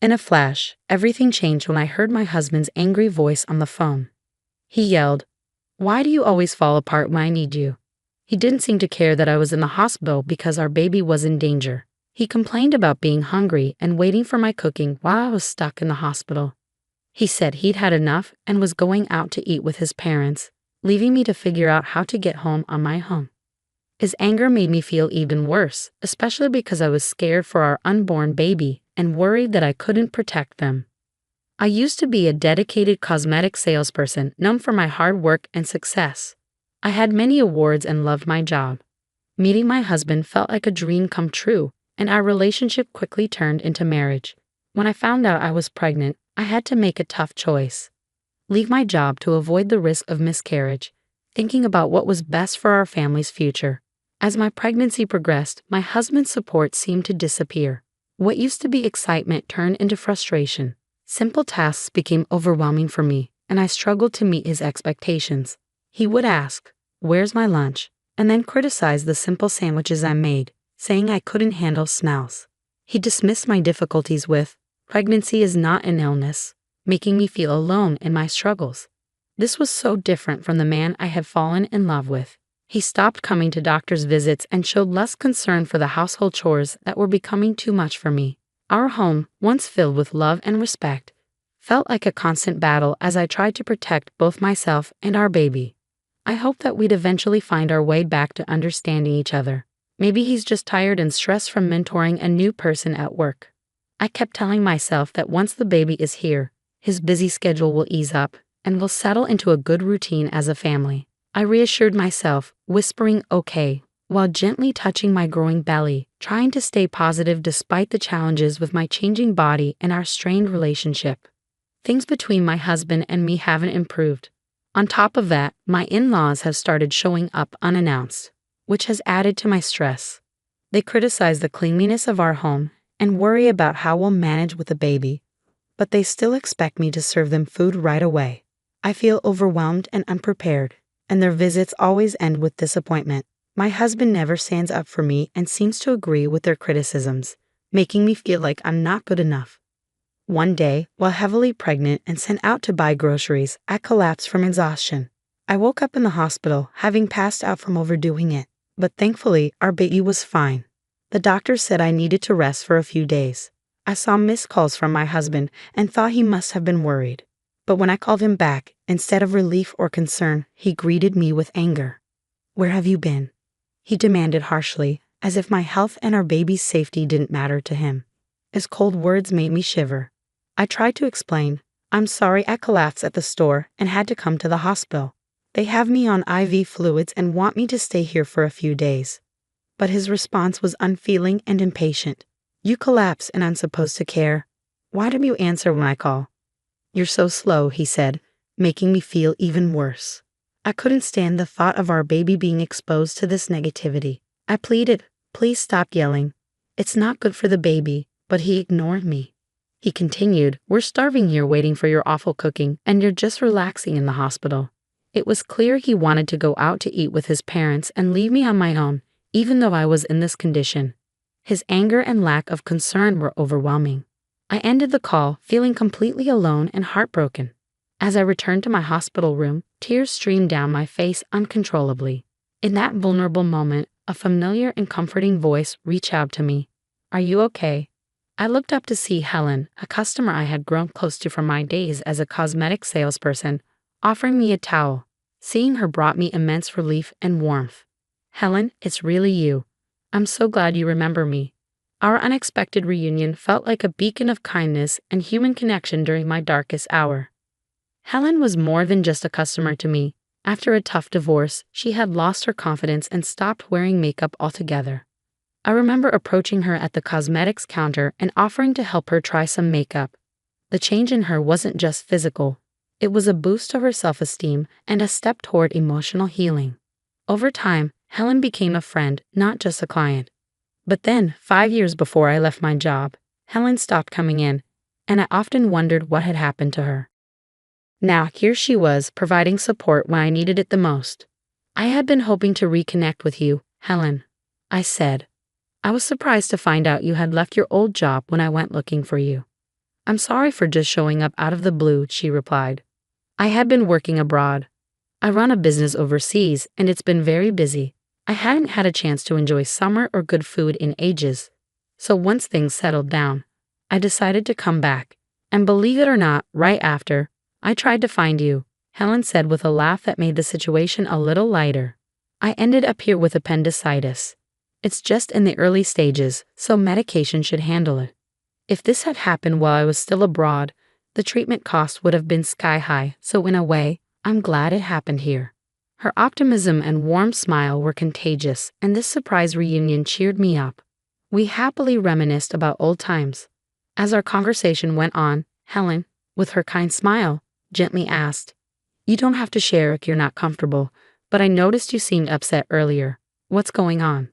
In a flash, everything changed when I heard my husband's angry voice on the phone. He yelled, "Why do you always fall apart when I need you?" He didn't seem to care that I was in the hospital because our baby was in danger. He complained about being hungry and waiting for my cooking while I was stuck in the hospital. He said he'd had enough and was going out to eat with his parents, leaving me to figure out how to get home on my own. His anger made me feel even worse, especially because I was scared for our unborn baby and worried that I couldn't protect them. I used to be a dedicated cosmetic salesperson known for my hard work and success. I had many awards and loved my job. Meeting my husband felt like a dream come true, and our relationship quickly turned into marriage. When I found out I was pregnant, I had to make a tough choice. Leave my job to avoid the risk of miscarriage, thinking about what was best for our family's future. As my pregnancy progressed, my husband's support seemed to disappear. What used to be excitement turned into frustration. Simple tasks became overwhelming for me, and I struggled to meet his expectations. He would ask, "Where's my lunch?" and then criticize the simple sandwiches I made, saying I couldn't handle smells. He dismissed my difficulties with, "Pregnancy is not an illness," making me feel alone in my struggles. This was so different from the man I had fallen in love with. He stopped coming to doctor's visits and showed less concern for the household chores that were becoming too much for me. Our home, once filled with love and respect, felt like a constant battle as I tried to protect both myself and our baby. I hoped that we'd eventually find our way back to understanding each other. Maybe he's just tired and stressed from mentoring a new person at work. I kept telling myself that once the baby is here, his busy schedule will ease up, and we'll settle into a good routine as a family. I reassured myself, whispering "okay," while gently touching my growing belly, trying to stay positive despite the challenges with my changing body and our strained relationship. Things between my husband and me haven't improved. On top of that, my in-laws have started showing up unannounced, which has added to my stress. They criticize the cleanliness of our home and worry about how we'll manage with the baby, but they still expect me to serve them food right away. I feel overwhelmed and unprepared, and their visits always end with disappointment. My husband never stands up for me and seems to agree with their criticisms, making me feel like I'm not good enough. One day, while heavily pregnant and sent out to buy groceries, I collapsed from exhaustion. I woke up in the hospital, having passed out from overdoing it, but thankfully, our baby was fine. The doctor said I needed to rest for a few days. I saw missed calls from my husband and thought he must have been worried. But when I called him back, instead of relief or concern, he greeted me with anger. "Where have you been?" he demanded harshly, as if my health and our baby's safety didn't matter to him. His cold words made me shiver. I tried to explain, "I'm sorry I collapsed at the store and had to come to the hospital. They have me on IV fluids and want me to stay here for a few days." But his response was unfeeling and impatient. "You collapse and I'm supposed to care. Why don't you answer when I call?" "You're so slow," he said, making me feel even worse. I couldn't stand the thought of our baby being exposed to this negativity. I pleaded, "Please stop yelling. It's not good for the baby," but he ignored me. He continued, "We're starving here waiting for your awful cooking, and you're just relaxing in the hospital." It was clear he wanted to go out to eat with his parents and leave me on my own, even though I was in this condition. His anger and lack of concern were overwhelming. I ended the call, feeling completely alone and heartbroken. As I returned to my hospital room, tears streamed down my face uncontrollably. In that vulnerable moment, a familiar and comforting voice reached out to me. "Are you okay?" I looked up to see Helen, a customer I had grown close to from my days as a cosmetic salesperson, offering me a towel. Seeing her brought me immense relief and warmth. "Helen, it's really you. I'm so glad you remember me." Our unexpected reunion felt like a beacon of kindness and human connection during my darkest hour. Helen was more than just a customer to me. After a tough divorce, she had lost her confidence and stopped wearing makeup altogether. I remember approaching her at the cosmetics counter and offering to help her try some makeup. The change in her wasn't just physical. It was a boost to her self-esteem and a step toward emotional healing. Over time, Helen became a friend, not just a client. But then, 5 years before I left my job, Helen stopped coming in, and I often wondered what had happened to her. Now here she was, providing support when I needed it the most. "I had been hoping to reconnect with you, Helen," I said. "I was surprised to find out you had left your old job when I went looking for you." "I'm sorry for just showing up out of the blue," she replied. "I had been working abroad. I run a business overseas, and it's been very busy. I hadn't had a chance to enjoy summer or good food in ages. So once things settled down, I decided to come back. And believe it or not, right after, I tried to find you," Helen said with a laugh that made the situation a little lighter. "I ended up here with appendicitis. It's just in the early stages, so medication should handle it. If this had happened while I was still abroad, the treatment cost would have been sky high, so in a way, I'm glad it happened here." Her optimism and warm smile were contagious, and this surprise reunion cheered me up. We happily reminisced about old times. As our conversation went on, Helen, with her kind smile, gently asked, "You don't have to share if you're not comfortable, but I noticed you seemed upset earlier. What's going on?"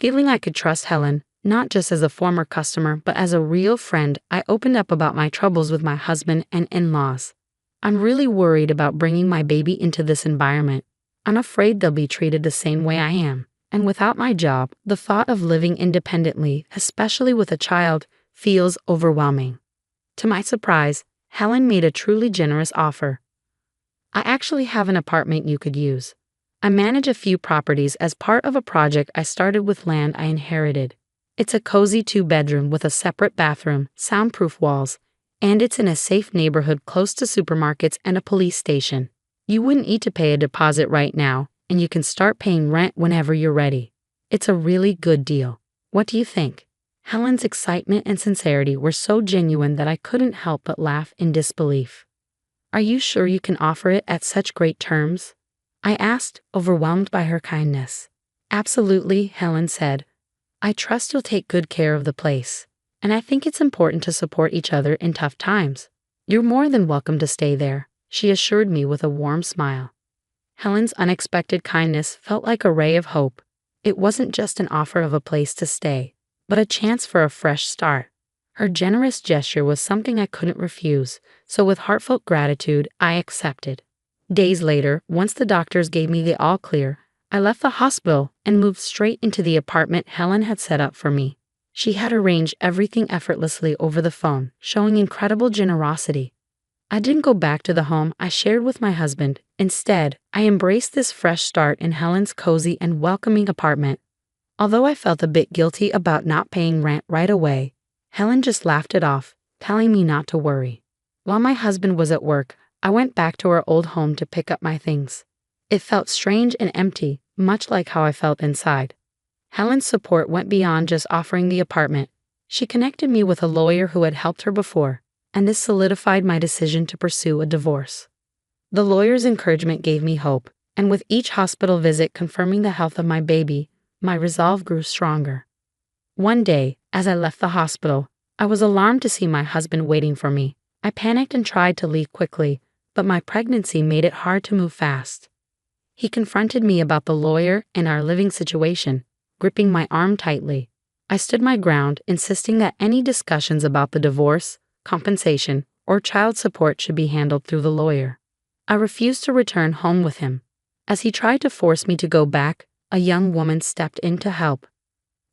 Feeling I could trust Helen, not just as a former customer but as a real friend, I opened up about my troubles with my husband and in-laws. "I'm really worried about bringing my baby into this environment. I'm afraid they'll be treated the same way I am. And without my job, the thought of living independently, especially with a child, feels overwhelming." To my surprise, Helen made a truly generous offer. "I actually have an apartment you could use. I manage a few properties as part of a project I started with land I inherited. It's a cozy 2-bedroom with a separate bathroom, soundproof walls, and it's in a safe neighborhood close to supermarkets and a police station. You wouldn't need to pay a deposit right now, and you can start paying rent whenever you're ready. It's a really good deal. What do you think?" Helen's excitement and sincerity were so genuine that I couldn't help but laugh in disbelief. "Are you sure you can offer it at such great terms?" I asked, overwhelmed by her kindness. "Absolutely," Helen said. "I trust you'll take good care of the place, and I think it's important to support each other in tough times. You're more than welcome to stay there," she assured me with a warm smile. Helen's unexpected kindness felt like a ray of hope. It wasn't just an offer of a place to stay, but a chance for a fresh start. Her generous gesture was something I couldn't refuse, so with heartfelt gratitude, I accepted. Days later, once the doctors gave me the all-clear, I left the hospital and moved straight into the apartment Helen had set up for me. She had arranged everything effortlessly over the phone, showing incredible generosity. I didn't go back to the home I shared with my husband. Instead, I embraced this fresh start in Helen's cozy and welcoming apartment. Although I felt a bit guilty about not paying rent right away, Helen just laughed it off, telling me not to worry. While my husband was at work, I went back to our old home to pick up my things. It felt strange and empty, much like how I felt inside. Helen's support went beyond just offering the apartment. She connected me with a lawyer who had helped her before, and this solidified my decision to pursue a divorce. The lawyer's encouragement gave me hope, and with each hospital visit confirming the health of my baby, my resolve grew stronger. One day, as I left the hospital, I was alarmed to see my husband waiting for me. I panicked and tried to leave quickly, but my pregnancy made it hard to move fast. He confronted me about the lawyer and our living situation, gripping my arm tightly. I stood my ground, insisting that any discussions about the divorce, compensation, or child support should be handled through the lawyer. I refused to return home with him. As he tried to force me to go back, a young woman stepped in to help.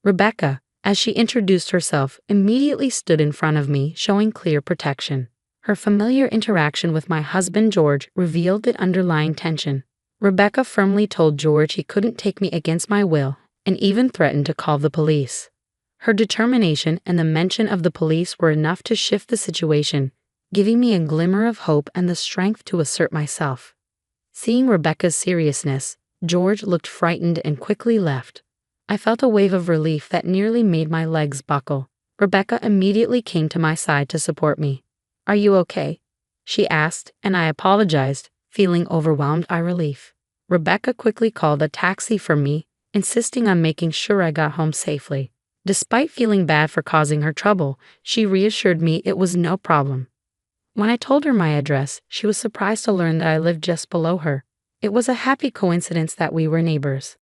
Rebecca, as she introduced herself, immediately stood in front of me, showing clear protection. Her familiar interaction with my husband George revealed the underlying tension. Rebecca firmly told George he couldn't take me against my will, and even threatened to call the police. Her determination and the mention of the police were enough to shift the situation, giving me a glimmer of hope and the strength to assert myself. Seeing Rebecca's seriousness, George looked frightened and quickly left. I felt a wave of relief that nearly made my legs buckle. Rebecca immediately came to my side to support me. "Are you okay?" she asked, and I apologized, feeling overwhelmed by relief. Rebecca quickly called a taxi for me, insisting on making sure I got home safely. Despite feeling bad for causing her trouble, she reassured me it was no problem. When I told her my address, she was surprised to learn that I lived just below her. It was a happy coincidence that we were neighbors.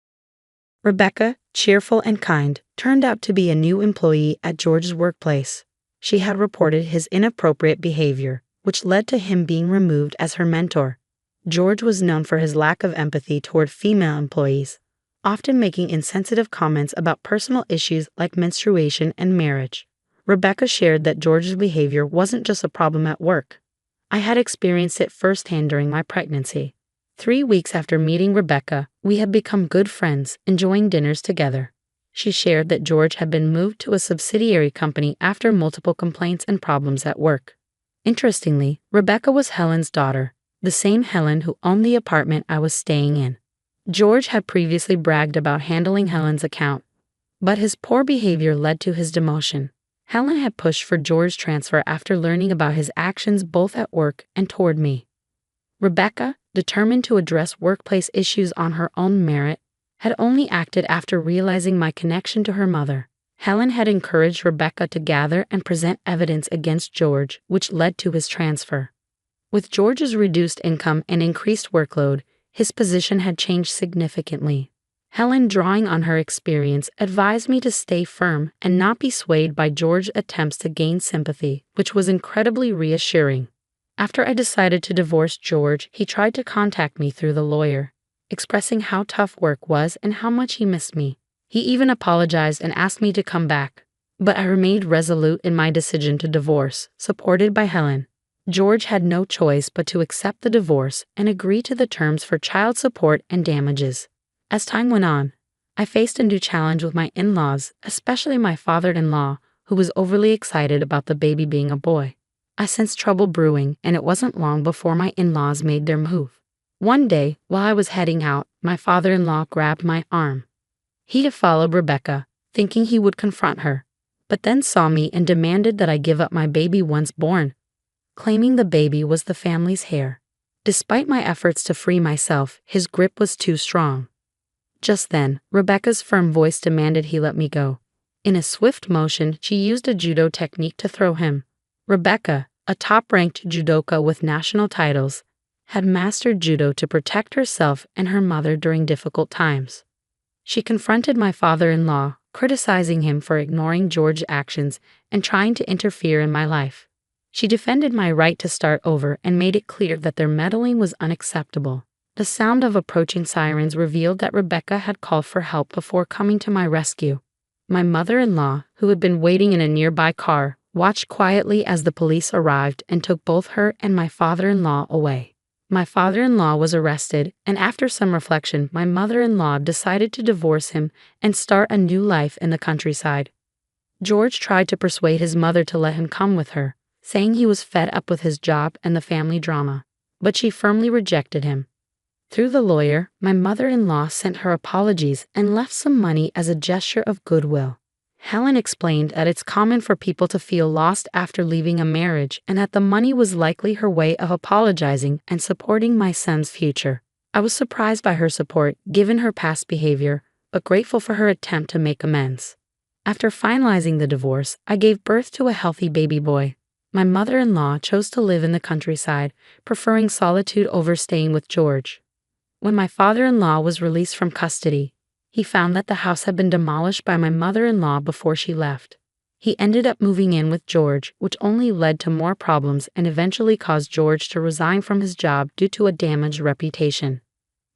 Rebecca, cheerful and kind, turned out to be a new employee at George's workplace. She had reported his inappropriate behavior, which led to him being removed as her mentor. George was known for his lack of empathy toward female employees, often making insensitive comments about personal issues like menstruation and marriage. Rebecca shared that George's behavior wasn't just a problem at work. I had experienced it firsthand during my pregnancy. 3 weeks after meeting Rebecca, we had become good friends, enjoying dinners together. She shared that George had been moved to a subsidiary company after multiple complaints and problems at work. Interestingly, Rebecca was Helen's daughter, the same Helen who owned the apartment I was staying in. George had previously bragged about handling Helen's account, but his poor behavior led to his demotion. Helen had pushed for George's transfer after learning about his actions both at work and toward me. Rebecca, determined to address workplace issues on her own merit, had only acted after realizing my connection to her mother. Helen had encouraged Rebecca to gather and present evidence against George, which led to his transfer. With George's reduced income and increased workload, his position had changed significantly. Helen, drawing on her experience, advised me to stay firm and not be swayed by George's attempts to gain sympathy, which was incredibly reassuring. After I decided to divorce George, he tried to contact me through the lawyer, expressing how tough work was and how much he missed me. He even apologized and asked me to come back, but I remained resolute in my decision to divorce, supported by Helen. George had no choice but to accept the divorce and agree to the terms for child support and damages. As time went on, I faced a new challenge with my in-laws, especially my father-in-law, who was overly excited about the baby being a boy. I sensed trouble brewing, and it wasn't long before my in-laws made their move. One day, while I was heading out, my father-in-law grabbed my arm. He had followed Rebecca, thinking he would confront her, but then saw me and demanded that I give up my baby once born, claiming the baby was the family's heir. Despite my efforts to free myself, his grip was too strong. Just then, Rebecca's firm voice demanded he let me go. In a swift motion, she used a judo technique to throw him. Rebecca, a top-ranked judoka with national titles, had mastered judo to protect herself and her mother during difficult times. She confronted my father-in-law, criticizing him for ignoring George's actions and trying to interfere in my life. She defended my right to start over and made it clear that their meddling was unacceptable. The sound of approaching sirens revealed that Rebecca had called for help before coming to my rescue. My mother-in-law, who had been waiting in a nearby car, watched quietly as the police arrived and took both her and my father-in-law away. My father-in-law was arrested, and after some reflection, my mother-in-law decided to divorce him and start a new life in the countryside. George tried to persuade his mother to let him come with her, saying he was fed up with his job and the family drama, but she firmly rejected him. Through the lawyer, my mother-in-law sent her apologies and left some money as a gesture of goodwill. Helen explained that it's common for people to feel lost after leaving a marriage and that the money was likely her way of apologizing and supporting my son's future. I was surprised by her support, given her past behavior, but grateful for her attempt to make amends. After finalizing the divorce, I gave birth to a healthy baby boy. My mother-in-law chose to live in the countryside, preferring solitude over staying with George. When my father-in-law was released from custody, he found that the house had been demolished by my mother-in-law before she left. He ended up moving in with George, which only led to more problems and eventually caused George to resign from his job due to a damaged reputation.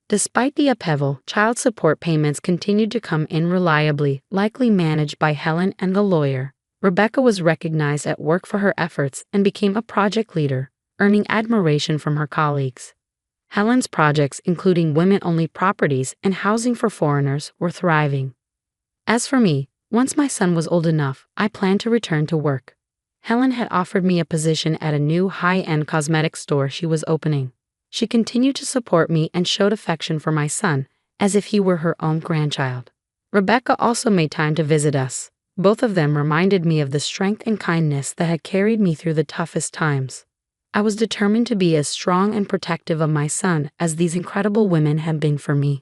Despite the upheaval, child support payments continued to come in reliably, likely managed by Helen and the lawyer. Rebecca was recognized at work for her efforts and became a project leader, earning admiration from her colleagues. Helen's projects, including women-only properties and housing for foreigners, were thriving. As for me, once my son was old enough, I planned to return to work. Helen had offered me a position at a new high-end cosmetics store she was opening. She continued to support me and showed affection for my son, as if he were her own grandchild. Rebecca also made time to visit us. Both of them reminded me of the strength and kindness that had carried me through the toughest times. I was determined to be as strong and protective of my son as these incredible women had been for me.